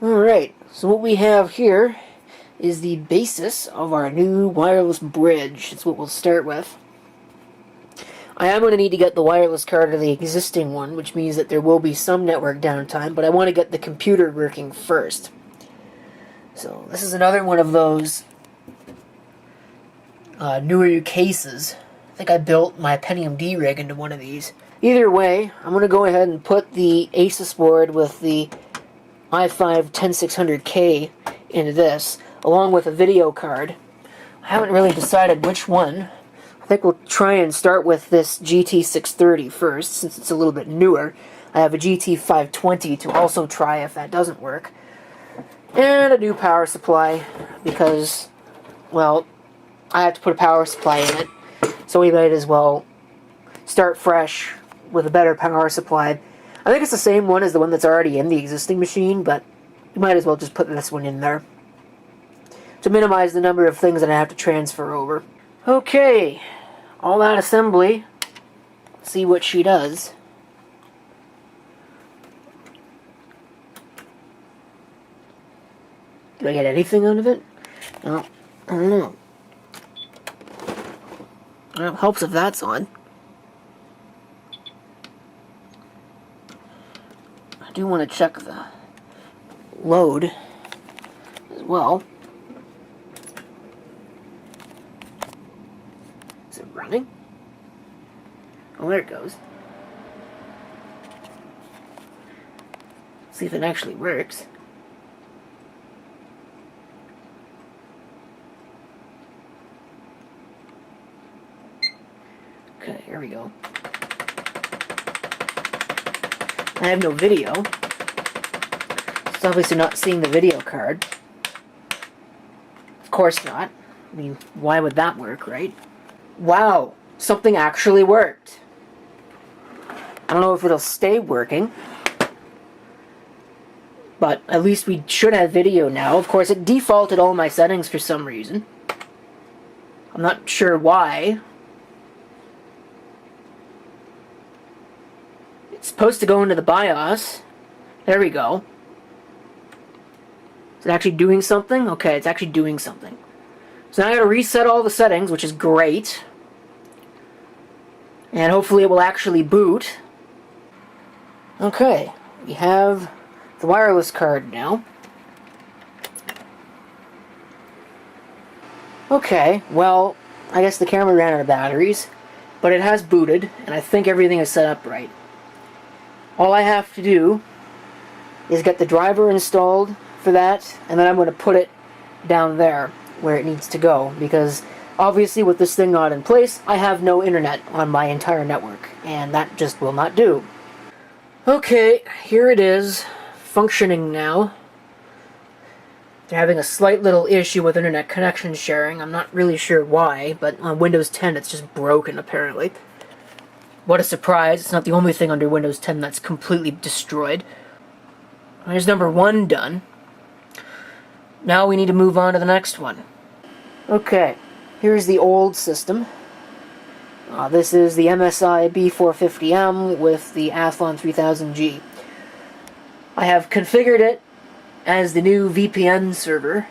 Alright, so what we have here is the basis of our new wireless bridge. It's what we'll start with. I am going to need to get the wireless card of the existing one, which means that there will be some network downtime, but I want to get the computer working first. So this is another one of those newer cases. I think I built my Pentium D rig into one of these. Either way, I'm going to go ahead and put the Asus board with the i5-10600K into this, along with a video card. I haven't really decided which one. I think we'll try and start with this GT630 first, since it's a little bit newer. I have a GT520 to also try if that doesn't work. And a new power supply, because, well, I have to put a power supply in it, so we might as well start fresh with a better power supply. I think it's the same one as the one that's already in the existing machine, but we might as well just put this one in there to minimize the number of things that I have to transfer over. Okay, all that assembly. Let's see what she does. Did I get anything out of it? No, I don't know. Well, it helps if that's on. I do want to check the load as well. Is it running? Oh, there it goes. See if it actually works. Okay, here we go. I have no video. It's obviously not seeing the video card. Of course not. I mean, why would that work, right? Wow, something actually worked. I don't know if it'll stay working, but at least we should have video now. Of course, it defaulted all my settings for some reason. I'm not sure why. It's supposed to go into the BIOS. There we go. Is it actually doing something? Okay, it's actually doing something. So now I gotta reset all the settings, which is great. And hopefully it will actually boot. Okay, we have the wireless card now. Okay, well, I guess the camera ran out of batteries, but it has booted, and I think everything is set up right. All I have to do is get the driver installed for that, and then I'm going to put it down there where it needs to go, because obviously with this thing not in place, I have no internet on my entire network, and that just will not do. Okay, here it is, functioning now. They're having a slight little issue with internet connection sharing. I'm not really sure why, but on Windows 10 it's just broken apparently. What a surprise, it's not the only thing under Windows 10 that's completely destroyed. There's number 1 done. Now we need to move on to the next one. Okay, here's the old system. This is the MSI B450M with the Athlon 3000G. I have configured it as the new VPN server,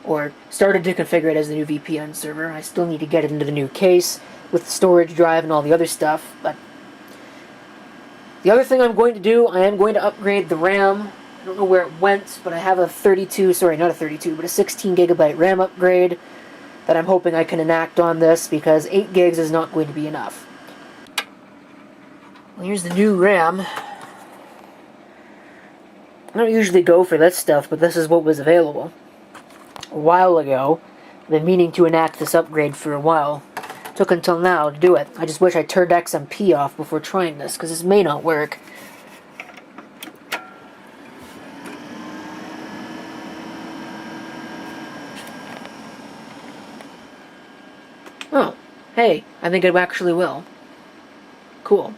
or started to configure it as the new VPN server. I still need to get it into the new case with the storage drive and all the other stuff, but the other thing I'm going to do, I am going to upgrade the RAM. I don't know where it went, but I have a 32, sorry, not a 32, but a 16 gigabyte RAM upgrade that I'm hoping I can enact on this, because 8 gigs is not going to be enough. Well, here's the new RAM. I don't usually go for this stuff, but this is what was available a while ago. I've been meaning to enact this upgrade for a while. Took until now to do it. I just wish I turned XMP off before trying this, because this may not work. Oh, hey, I think it actually will. Cool.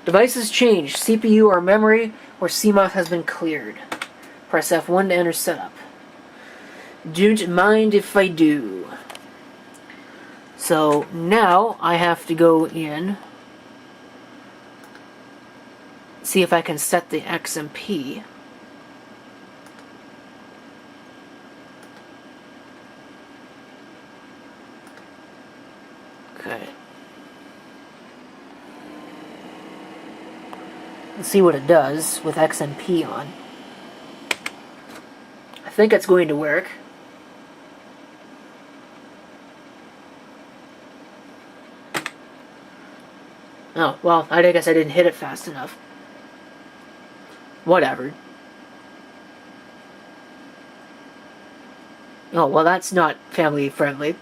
Devices changed. CPU or memory or CMOS has been cleared. Press F1 to enter setup. Don't mind if I do. So now I have to go in, see if I can set the XMP. Okay. Let's see what it does with XMP on. I think it's going to work. Oh, well, I guess I didn't hit it fast enough. Whatever. Oh, well, that's not family friendly.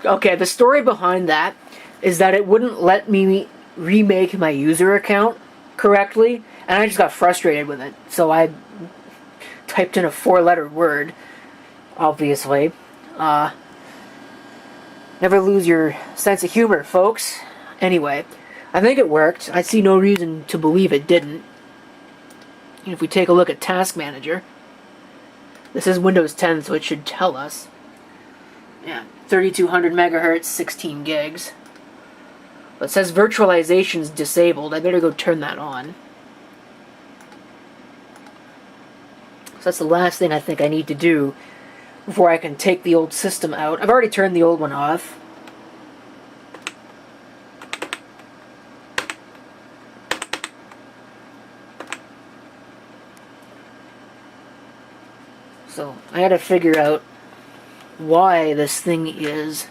Okay, the story behind that is that it wouldn't let me remake my user account correctly, and I just got frustrated with it. So I typed in a 4-letter word, obviously. Never lose your sense of humor, folks. Anyway, I think it worked. I see no reason to believe it didn't. And if we take a look at Task Manager, this is Windows 10, so it should tell us. Yeah, 3200 megahertz, 16 gigs. But it says virtualization's disabled. I better go turn that on. So that's the last thing I think I need to do before I can take the old system out. I've already turned the old one off. So I gotta figure out why this thing is,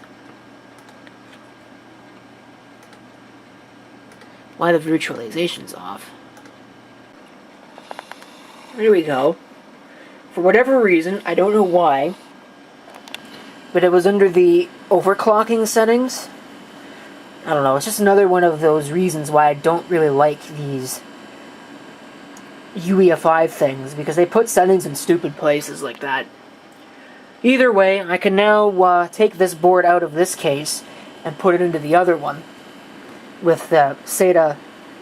why the virtualization's off. Here we go. For whatever reason, I don't know why, but it was under the overclocking settings. I don't know, it's just another one of those reasons why I don't really like these UEFI things, because they put settings in stupid places like that. Either way, I can now take this board out of this case and put it into the other one with the SATA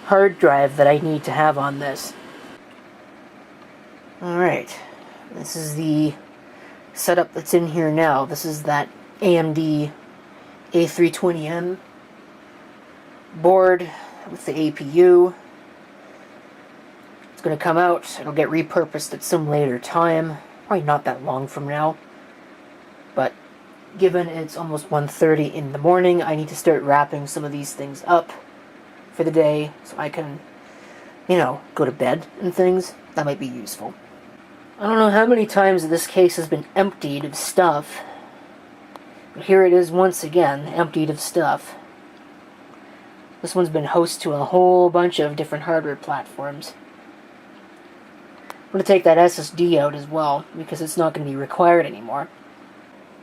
hard drive that I need to have on this. Alright, this is the setup that's in here now. This is that AMD A320M board with the APU. It's going to come out, it'll get repurposed at some later time, probably not that long from now. But given it's almost 1:30 in the morning, I need to start wrapping some of these things up for the day so I can, you know, go to bed and things. That might be useful. I don't know how many times this case has been emptied of stuff, but here it is once again, emptied of stuff. This one's been host to a whole bunch of different hardware platforms. I'm going to take that SSD out as well, because it's not going to be required anymore.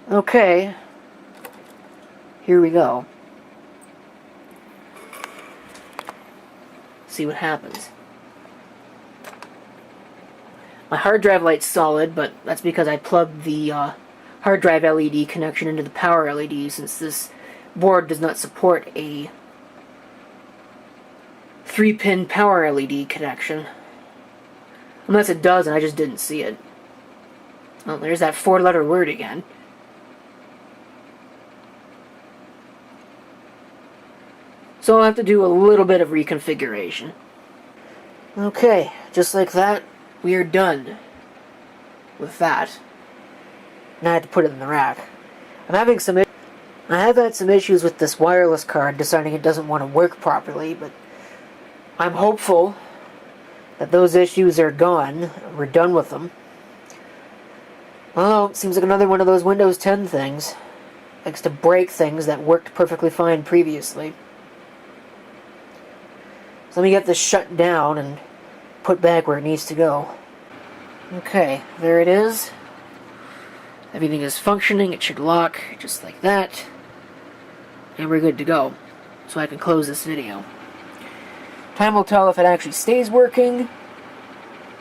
Okay, here we go. See what happens. My hard drive light's solid, but that's because I plugged the hard drive LED connection into the power LED, since this board does not support a 3-pin power LED connection. Unless it does, and I just didn't see it. Oh, there's that 4-letter word again. So I'll have to do a little bit of reconfiguration. Okay, just like that, we are done with that. Now I have to put it in the rack. I have had some issues with this wireless card, deciding it doesn't want to work properly, but I'm hopeful that those issues are gone. We're done with them. Well, it seems like another one of those Windows 10 things. Likes to break things that worked perfectly fine previously. So let me get this shut down and put back where it needs to go. Okay, there it is. Everything is functioning. It should lock just like that. And we're good to go. So I can close this video. Time will tell if it actually stays working,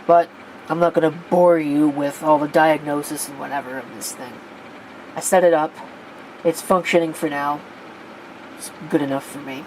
but I'm not going to bore you with all the diagnosis and whatever of this thing. I set it up. It's functioning for now. It's good enough for me.